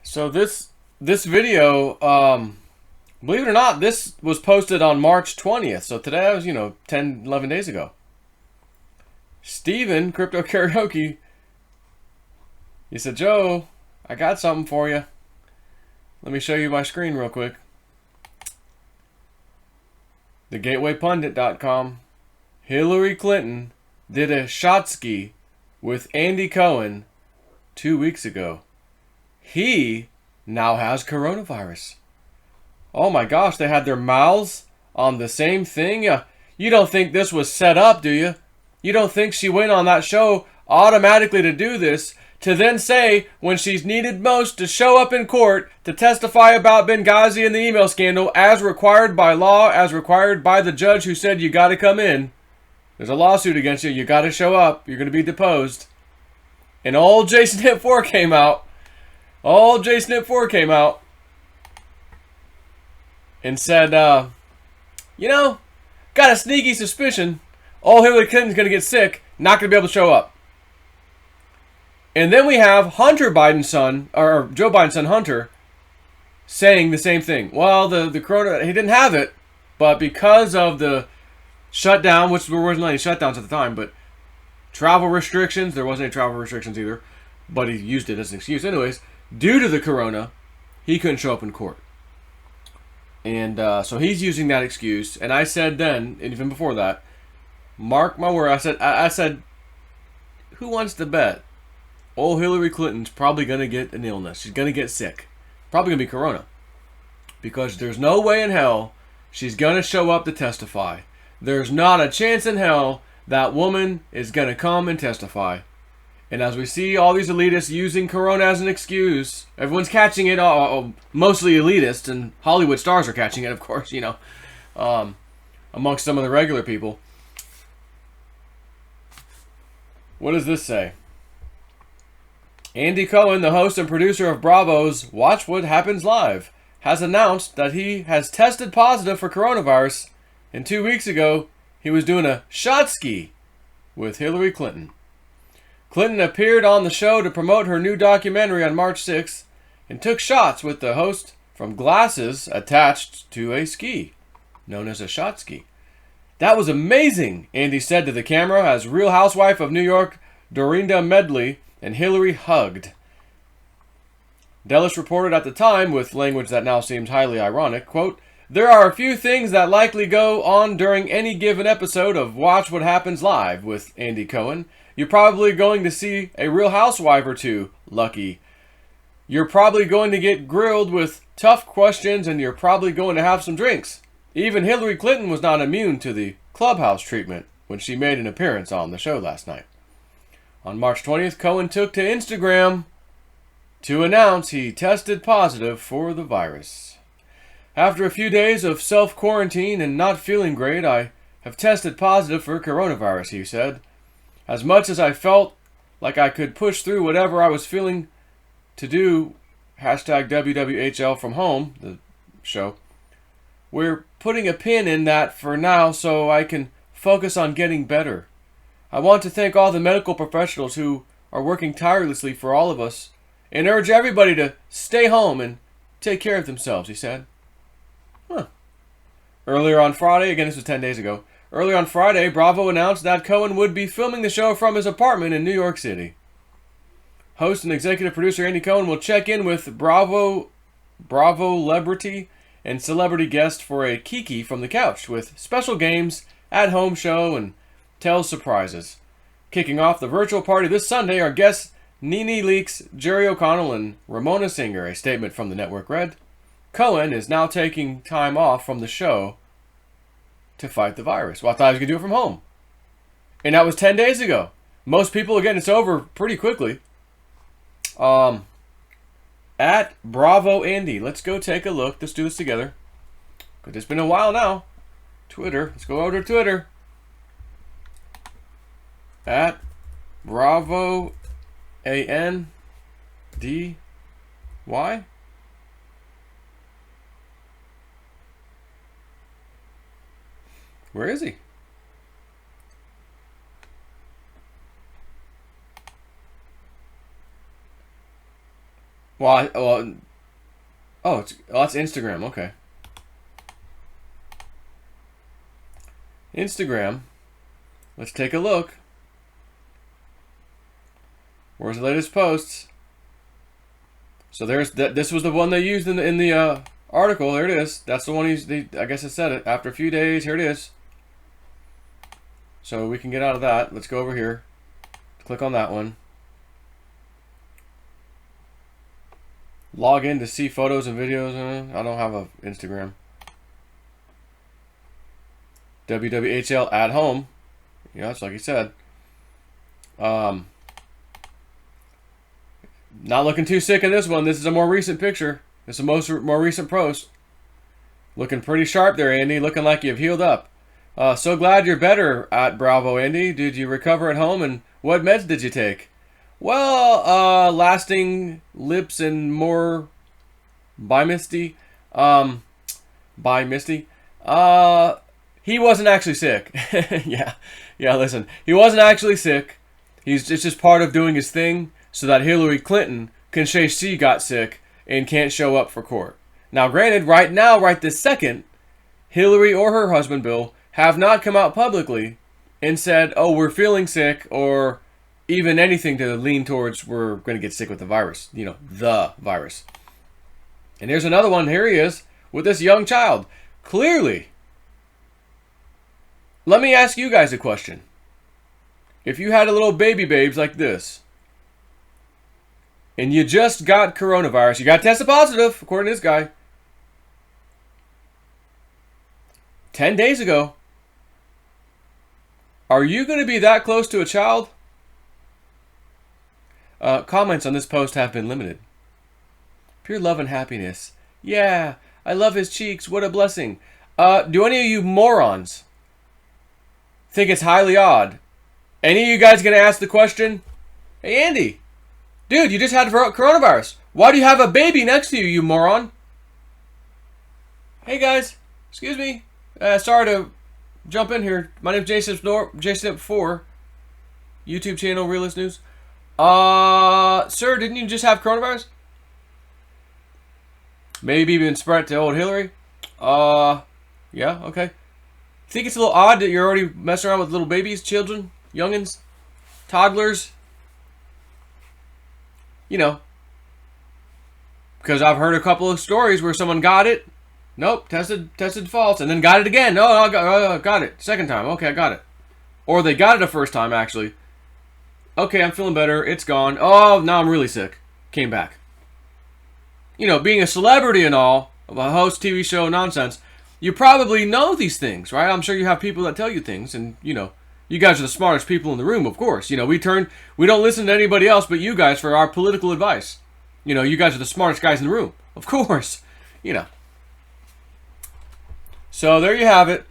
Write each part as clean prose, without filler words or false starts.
So this video, believe it or not, this was posted on March 20th. So today was, 10, 11 days ago. Steven, Crypto Karaoke, he said, Joe, I got something for you. Let me show you my screen real quick. TheGatewayPundit.com. Hillary Clinton did a shot ski with Andy Cohen 2 weeks ago. He now has coronavirus. Oh my gosh, they had their mouths on the same thing? You don't think this was set up, do you? You don't think she went on that show automatically to do this, to then say when she's needed most to show up in court to testify about Benghazi and the email scandal as required by law, as required by the judge who said you gotta come in. There's a lawsuit against you. You gotta show up. You're gonna be deposed. And old Jason Hit 4 came out. Old Jason Hit 4 came out and said, got a sneaky suspicion old Hillary Clinton's going to get sick, not going to be able to show up. And then we have Hunter Biden's son, or Joe Biden's son Hunter, saying the same thing. Well, the corona, he didn't have it, but because of the shutdown, which there wasn't any shutdowns at the time, but travel restrictions, there wasn't any travel restrictions either, but he used it as an excuse. Anyways, due to the corona, he couldn't show up in court. And so he's using that excuse. And I said then, and even before that, mark my word, I said, who wants to bet old Hillary Clinton's probably going to get an illness? She's going to get sick. Probably going to be corona. Because there's no way in hell she's going to show up to testify. There's not a chance in hell that woman is going to come and testify. And as we see all these elitists using corona as an excuse, everyone's catching it, mostly elitists, and Hollywood stars are catching it, of course, amongst some of the regular people. What does this say? Andy Cohen, the host and producer of Bravo's Watch What Happens Live, has announced that he has tested positive for coronavirus, and 2 weeks ago, he was doing a shot ski with Hillary Clinton. Clinton appeared on the show to promote her new documentary on March 6th and took shots with the host from glasses attached to a ski, known as a shot ski. That was amazing, Andy said to the camera as Real Housewife of New York, Dorinda Medley, and Hillary hugged. Delis reported at the time, with language that now seems highly ironic, quote, "There are a few things that likely go on during any given episode of Watch What Happens Live with Andy Cohen. You're probably going to see a Real Housewife or two, Lucky. You're probably going to get grilled with tough questions, and you're probably going to have some drinks. Even Hillary Clinton was not immune to the Clubhouse treatment when she made an appearance on the show last night." On March 20th, Cohen took to Instagram to announce he tested positive for the virus. "After a few days of self-quarantine and not feeling great, I have tested positive for coronavirus," he said. "As much as I felt like I could push through whatever I was feeling to do, hashtag WWHL from home, the show, we're putting a pin in that for now so I can focus on getting better. I want to thank all the medical professionals who are working tirelessly for all of us and urge everybody to stay home and take care of themselves," he said. Earlier on Friday, again this was 10 days ago, earlier on Friday, Bravo announced that Cohen would be filming the show from his apartment in New York City. Host and executive producer Andy Cohen will check in with Bravo celebrity and celebrity guest for a Kiki from the couch with special games, at-home show, and tell surprises. Kicking off the virtual party this Sunday are guests Nene Leakes, Jerry O'Connell, and Ramona Singer. A statement from the network read, "Cohen is now taking time off from the show to fight the virus." Well, I thought he was going to do it from home. And that was 10 days ago. Most people, again, it's over pretty quickly. At Bravo Andy. Let's go take a look. Let's do this together. Because it's been a while now. Twitter. Let's go over to Twitter. At Bravo ANDY. Where is he? Well, that's Instagram. Okay. Instagram. Let's take a look. Where's the latest posts? So there's that. This was the one they used in the article. There it is. That's the one I guess it said it. After a few days, here it is. So we can get out of that. Let's go over here. Click on that one. Log in to see photos and videos. I don't have an Instagram. WWHL at home. Yeah, that's like he said. Not looking too sick in this one. This is a more recent picture. This is a more recent post. Looking pretty sharp there, Andy. Looking like you've healed up. So glad you're better at Bravo, Andy. Did you recover at home, and what meds did you take? Well, lasting lips and more by Misty. He wasn't actually sick. Yeah, listen. He wasn't actually sick. It's just part of doing his thing so that Hillary Clinton can say she got sick and can't show up for court. Now, granted, right this second, Hillary or her husband, Bill, have not come out publicly and said, oh, we're feeling sick, or even anything to lean towards we're going to get sick with the virus. You know, the virus. And here's another one. Here he is with this young child. Clearly, let me ask you guys a question. If you had a little baby babes like this, and you just got coronavirus, you got tested positive, according to this guy, 10 days ago, are you going to be that close to a child? Comments on this post have been limited. Pure love and happiness. Yeah, I love his cheeks. What a blessing. Do any of you morons think it's highly odd? Any of you guys going to ask the question, hey, Andy, dude, you just had coronavirus. Why do you have a baby next to you, you moron? Hey, guys. Excuse me. Sorry to jump in here. My name's Jason4, YouTube channel, Realist News. Sir, didn't you just have coronavirus? Maybe even spread to old Hillary? Yeah, okay. Think it's a little odd that you're already messing around with little babies, children, youngins, toddlers? You know. Because I've heard a couple of stories where someone got it. Nope, tested false, and then got it again. No, I got it. Second time. Okay, I got it. Or they got it a first time, actually. Okay, I'm feeling better. It's gone. Oh, now I'm really sick. Came back. You know, being a celebrity and all, a host TV show nonsense, you probably know these things, right? I'm sure you have people that tell you things, and, you know, you guys are the smartest people in the room, of course. You know, we don't listen to anybody else but you guys for our political advice. You know, you guys are the smartest guys in the room. Of course. You know. So there you have it.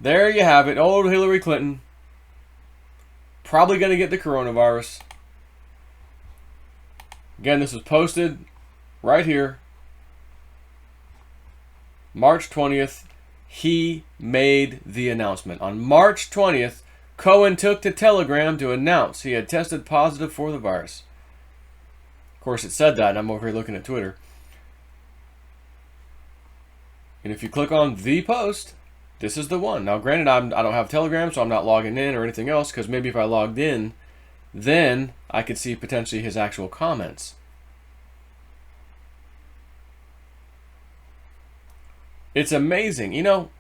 There you have it. Old Hillary Clinton. Probably going to get the coronavirus. Again, this was posted right here. March 20th. He made the announcement. On March 20th, Cohen took to Telegram to announce he had tested positive for the virus. Of course, it said that, and I'm over here looking at Twitter. And if you click on the post, this is the one. Now, granted, I don't have Telegram, so I'm not logging in or anything else, because maybe if I logged in, then I could see potentially his actual comments. It's amazing. You know,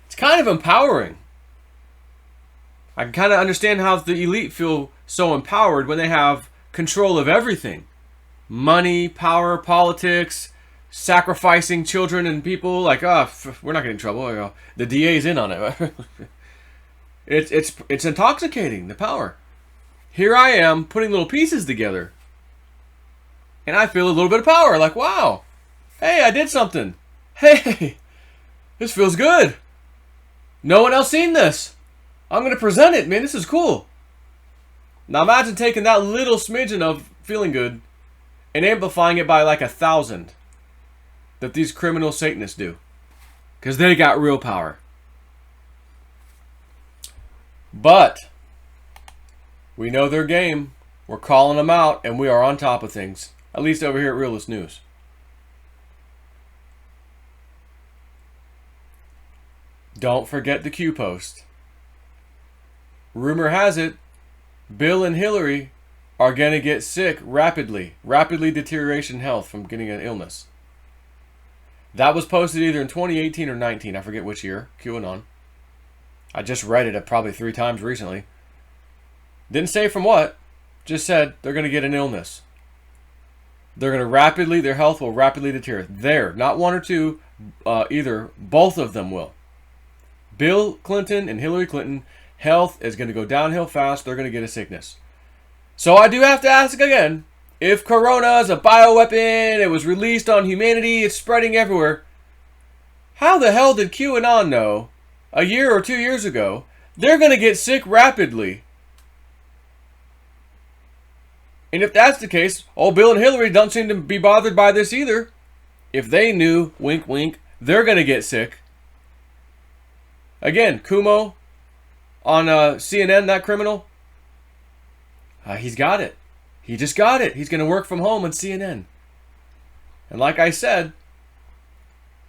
it's kind of empowering. I can kind of understand how the elite feel so empowered when they have control of everything. Money, power, politics, sacrificing children and people. Like, we're not getting in trouble. The DA's in on it. It's intoxicating, the power. Here I am putting little pieces together. And I feel a little bit of power. Like, wow. Hey, I did something. Hey, this feels good. No one else seen this. I'm going to present it, man. This is cool. Now imagine taking that little smidgen of feeling good and amplifying it by like 1,000 that these criminal Satanists do. Because they got real power. But we know their game. We're calling them out, and we are on top of things. At least over here at Realist News. Don't forget the Q post. Rumor has it, Bill and Hillary are going to get sick rapidly deterioration in health from getting an illness. That was posted either in 2018 or 19. I forget which year. QAnon. I just read it probably 3 times recently. Didn't say from what. Just said they're going to get an illness. They're going to their health will rapidly deteriorate. Not one or two, either. Both of them will. Bill Clinton and Hillary Clinton, health is going to go downhill fast. They're going to get a sickness. So I do have to ask again, if Corona is a bioweapon, it was released on humanity, it's spreading everywhere, how the hell did QAnon know a year or 2 years ago they're going to get sick rapidly? And if that's the case, Bill and Hillary don't seem to be bothered by this either. If they knew, wink wink, they're going to get sick. Again, Cuomo on CNN, that criminal, he's got it. He just got it. He's going to work from home on CNN. And like I said,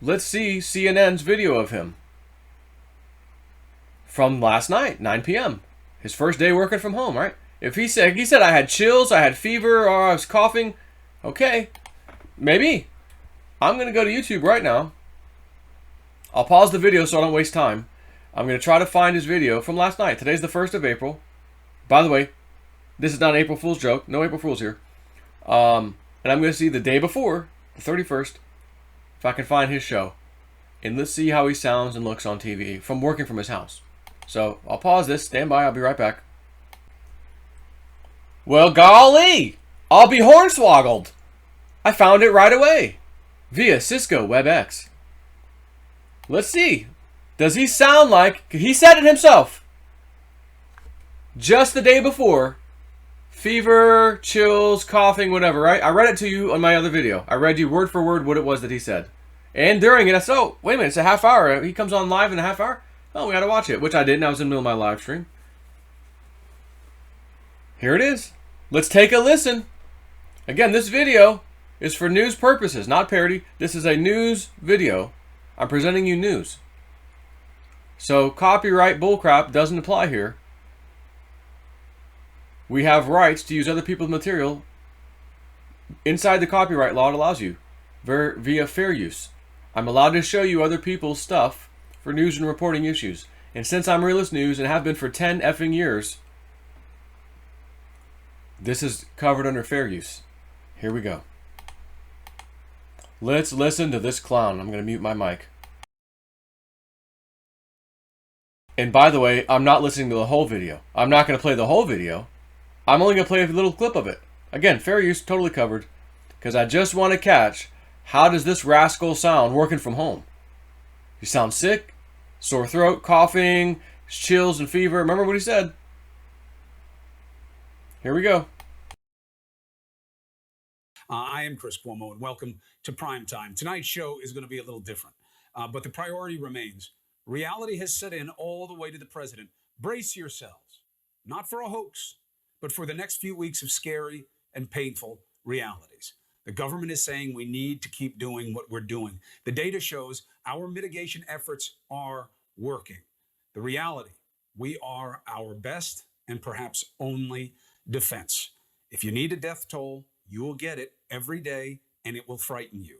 let's see CNN's video of him from last night, 9 p.m. His first day working from home, right? If he said I had chills, I had fever, or I was coughing, okay, maybe. I'm going to go to YouTube right now. I'll pause the video so I don't waste time. I'm going to try to find his video from last night. Today's the 1st of April. By the way, this is not an April Fool's joke. No April Fool's here. And I'm going to see the day before, the 31st, if I can find his show. And let's see how he sounds and looks on TV from working from his house. So I'll pause this. Stand by. I'll be right back. Well, golly, I'll be hornswoggled. I found it right away via Cisco WebEx. Let's see. Does he sound like, he said it himself, just the day before, fever, chills, coughing, whatever, right? I read it to you on my other video. I read you word for word what it was that he said. And during it, I said, oh, wait a minute, it's a half hour. He comes on live in a half hour? Oh, we got to watch it, which I didn't. I was in the middle of my live stream. Here it is. Let's take a listen. Again, this video is for news purposes, not parody. This is a news video. I'm presenting you news. So copyright bullcrap doesn't apply here. We have rights to use other people's material inside the copyright law. It allows you via fair use. I'm allowed to show you other people's stuff for news and reporting issues. And since I'm Realist News and have been for 10 effing years, this is covered under fair use. Here we go. Let's listen to this clown. I'm going to mute my mic. And by the way, I'm not listening to the whole video. I'm not going to play the whole video. I'm only going to play a little clip of it. Again, fair use, totally covered. Because I just want to catch, how does this rascal sound working from home? You sound sick, sore throat, coughing, chills and fever. Remember what he said. Here we go. I am Chris Cuomo, and welcome to Prime Time. Tonight's show is going to be a little different, but the priority remains. Reality has set in all the way to the president. Brace yourselves, not for a hoax, but for the next few weeks of scary and painful realities. The government is saying we need to keep doing what we're doing. The data shows our mitigation efforts are working. The reality, we are our best and perhaps only defense. If you need a death toll, you will get it every day, and it will frighten you.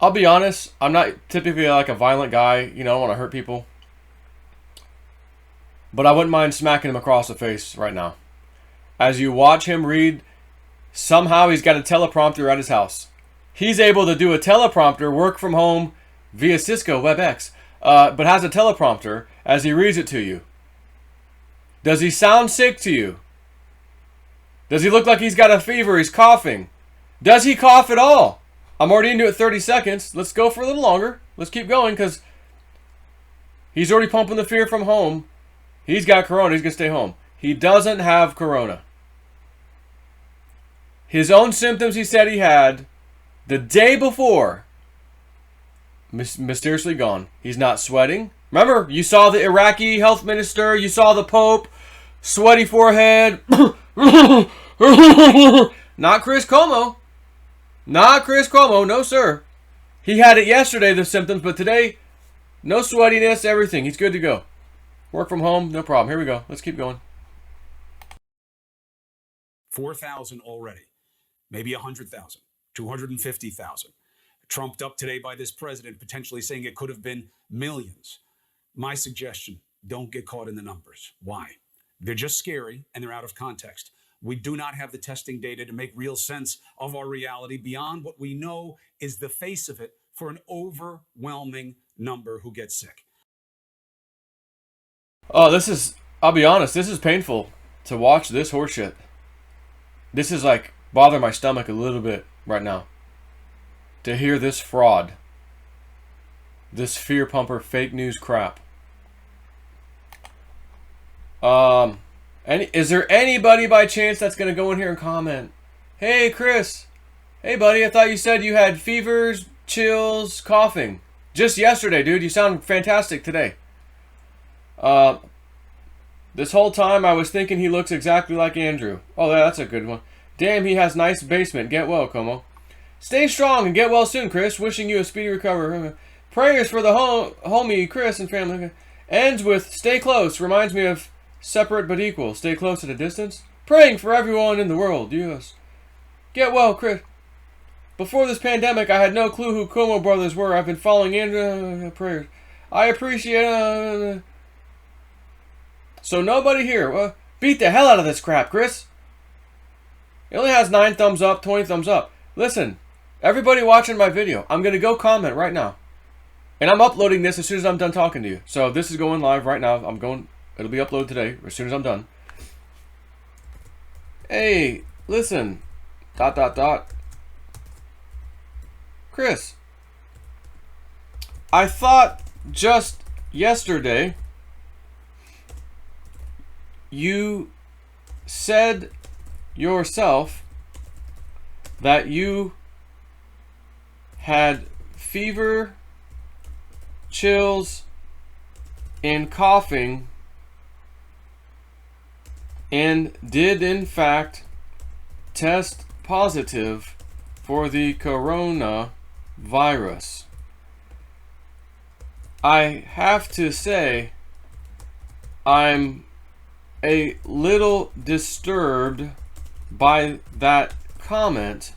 I'll be honest, I'm not typically like a violent guy. You know, I don't want to hurt people. But I wouldn't mind smacking him across the face right now. As you watch him read, somehow he's got a teleprompter at his house. He's able to do a teleprompter, work from home via Cisco WebEx, but has a teleprompter as he reads it to you. Does he sound sick to you? Does he look like he's got a fever? He's coughing. Does he cough at all? I'm already into it 30 seconds. Let's go for a little longer. Let's keep going because he's already pumping the fear from home. He's got corona. He's going to stay home. He doesn't have corona. His own symptoms he said he had the day before, mysteriously gone. He's not sweating. Remember, you saw the Iraqi health minister, you saw the Pope, sweaty forehead. Not Chris Cuomo. Not Chris Cuomo, no sir. He had it yesterday, the symptoms, but today, no sweatiness, everything. He's good to go. Work from home, no problem. Here we go. Let's keep going. 4,000 already, maybe 100,000, 250,000. Trumped up today by this president, potentially saying it could have been millions. My suggestion, don't get caught in the numbers. Why? They're just scary and they're out of context. We do not have the testing data to make real sense of our reality beyond what we know is the face of it for an overwhelming number who get sick. Oh, I'll be honest, this is painful to watch this horseshit. This is like bothering my stomach a little bit right now. To hear this fraud. This fear pumper fake news crap. Is there anybody by chance that's going to go in here and comment? Hey, Chris. Hey, buddy, I thought you said you had fevers, chills, coughing. Just yesterday, dude. You sound fantastic today. This whole time I was thinking he looks exactly like Andrew. Oh, that's a good one. Damn, he has nice basement. Get well, Cuomo. Stay strong and get well soon, Chris. Wishing you a speedy recovery. Prayers for the homie Chris and family. Ends with stay close. Reminds me of separate but equal. Stay close at a distance. Praying for everyone in the world. Yes. Get well, Chris. Before this pandemic, I had no clue who Cuomo brothers were. I've been following Andrew prayers. I appreciate. So nobody here. Beat the hell out of this crap, Chris. It only has 9 thumbs up, 20 thumbs up. Listen, everybody watching my video, I'm going to go comment right now. And I'm uploading this as soon as I'm done talking to you. So this is going live right now. It'll be uploaded today as soon as I'm done. Hey, listen. ... Chris, I thought just yesterday you said yourself that you had fever, chills, and coughing, and did in fact test positive for the coronavirus. I have to say, I'm a little disturbed by that comment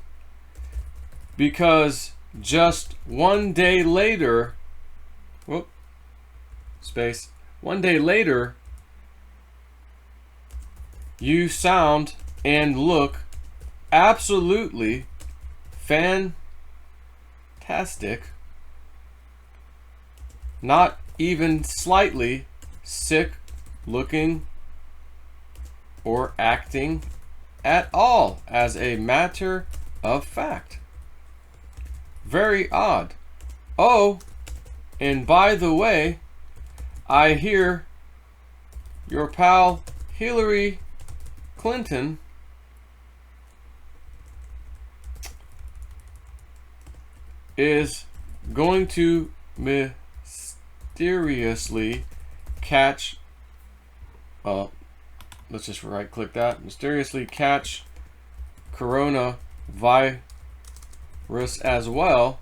because just one day later, one day later, you sound and look absolutely fantastic. Not even slightly sick looking or acting at all, as a matter of fact. Very odd. Oh, and by the way, I hear your pal Hillary Clinton is going to mysteriously catch let's just right click that. Mysteriously catch coronavirus as well,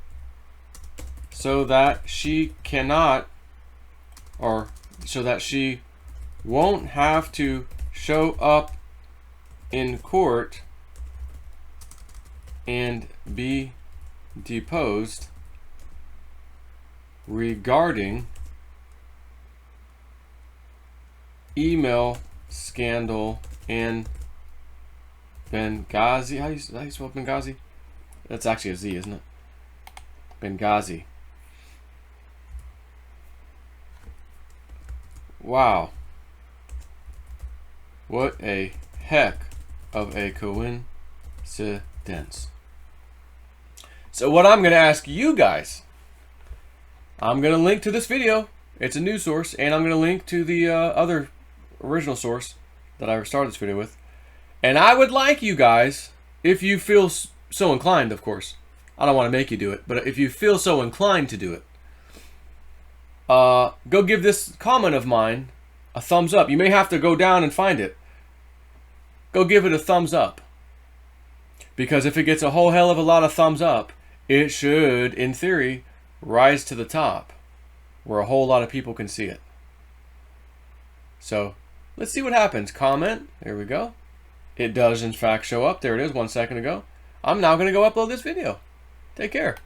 so that she cannot, or so that she won't have to show up in court and be deposed regarding email scandal in Benghazi. How do you spell Benghazi? That's actually a Z, isn't it? Benghazi. Wow. What a heck of a coincidence. So what I'm going to ask you guys, I'm going to link to this video. It's a news source, and I'm going to link to the other original source that I started this video with. And I would like you guys, if you feel so inclined, of course. I don't want to make you do it, but if you feel so inclined to do it, go give this comment of mine a thumbs up. You may have to go down and find it. Go give it a thumbs up. Because if it gets a whole hell of a lot of thumbs up, it should, in theory, rise to the top where a whole lot of people can see it. So let's see what happens. Comment. There we go. It does, in fact, show up. There it is 1 second ago. I'm now going to go upload this video. Take care.